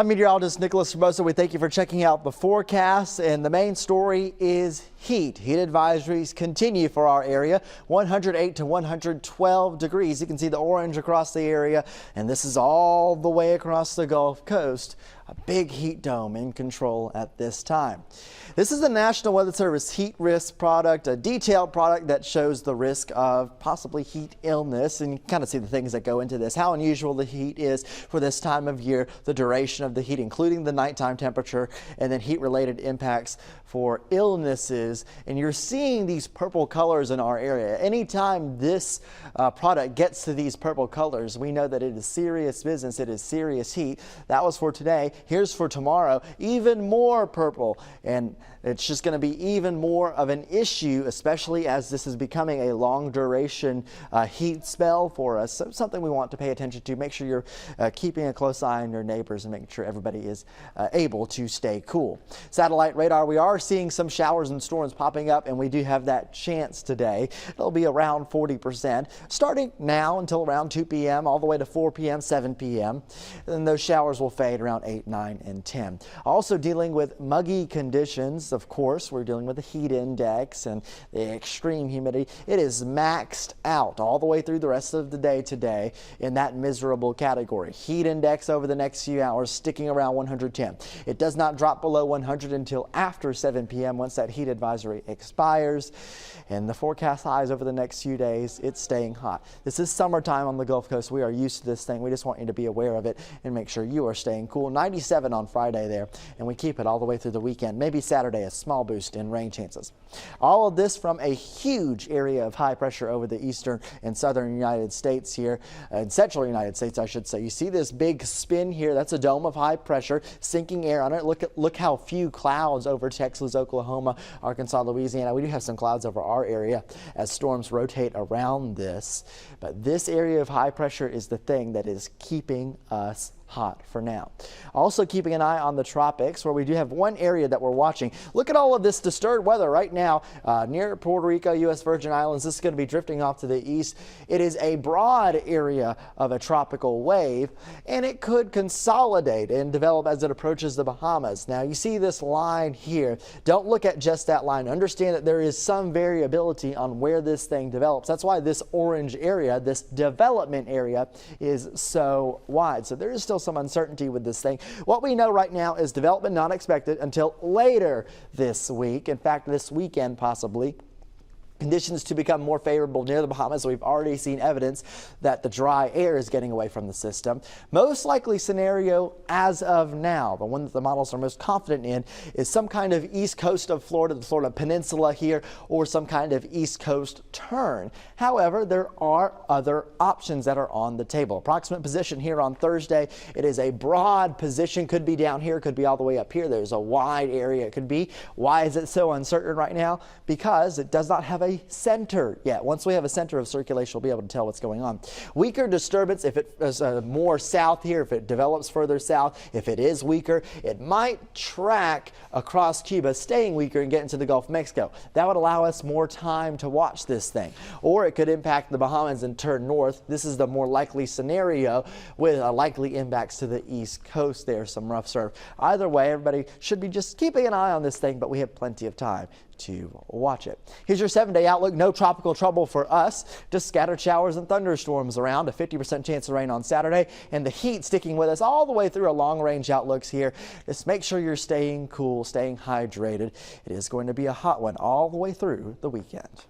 I'm meteorologist Nicholas Formosa. We thank you for checking out the forecast, and the main story is heat. Heat advisories continue for our area. 108 to 112 degrees. You can see the orange across the area, and this is all the way across the Gulf Coast. A big heat dome in control at this time. This is the National Weather Service heat risk product, a detailed product that shows the risk of possibly heat illness, and you can kind of see the things that go into this, how unusual the heat is for this time of year, the duration of the heat, including the nighttime temperature, and then heat-related impacts for illnesses. And you're seeing these purple colors in our area. Anytime this product gets to these purple colors, we know that it is serious business. It is serious heat. That was for today. Here's for tomorrow, even more purple, and it's just going to be even more of an issue, especially as this is becoming a long duration heat spell for us. So something we want to pay attention to. Make sure you're keeping a close eye on your neighbors and making sure everybody is able to stay cool. Satellite radar, we are seeing some showers and storms popping up, and we do have that chance today. It'll be around 40%, starting now until around 2 p.m. all the way to 4 p.m., 7 p.m. And those showers will fade around 8, 9, and 10. Also dealing with muggy conditions. Of course, we're dealing with the heat index and the extreme humidity. It is maxed out all the way through the rest of the day today in that miserable category. Heat index over the next few hours sticking around 110. It does not drop below 100 until after 7 p.m. once that heat advisory expires. And the forecast highs over the next few days, it's staying hot. This is summertime on the Gulf Coast. We are used to this thing. We just want you to be aware of it and make sure you are staying cool. 97 on Friday there, and we keep it all the way through the weekend. Maybe Saturday, a small boost in rain chances. All of this from a huge area of high pressure over the eastern and southern United States here, and central United States, I should say. You see this big spin here? That's a dome of high pressure, sinking air on it. Look how few clouds over Texas, Oklahoma, Arkansas, Louisiana. We do have some clouds over our area as storms rotate around this, but this area of high pressure is the thing that is keeping us hot for now. Also keeping an eye on the tropics, where we do have one area that we're watching. Look at all of this disturbed weather right now near Puerto Rico, U.S. Virgin Islands. This is going to be drifting off to the east. It is a broad area of a tropical wave, and it could consolidate and develop as it approaches the Bahamas. Now you see this line here. Don't look at just that line. Understand that there is some variability on where this thing develops. That's why this orange area, this development area, is so wide. So there is still some uncertainty with this thing. What we know right now is development not expected until later this week. In fact, this weekend possibly. Conditions to become more favorable near the Bahamas. We've already seen evidence that the dry air is getting away from the system. Most likely scenario as of now, the one that the models are most confident in, is some kind of east coast of Florida, the Florida Peninsula here, or some kind of east coast turn. However, there are other options that are on the table. Approximate position here on Thursday. It is a broad position. Could be down here, could be all the way up here. There's a wide area it could be. Why is it so uncertain right now? Because it does not have a center yet. Once we have a center of circulation, we'll be able to tell what's going on. Weaker disturbance if it is more south here, if it develops further south, if it is weaker, it might track across Cuba, staying weaker and get into the Gulf of Mexico. That would allow us more time to watch this thing. Or it could impact the Bahamas and turn north. This is the more likely scenario with likely impacts to the east coast there, some rough surf. Either way, everybody should be just keeping an eye on this thing, but we have plenty of time to watch it. Here's your 7-day outlook. No tropical trouble for us. Just scattered showers and thunderstorms around. A 50% chance of rain on Saturday, and the heat sticking with us all the way through. A long-range outlooks here. Just make sure you're staying cool, staying hydrated. It is going to be a hot one all the way through the weekend.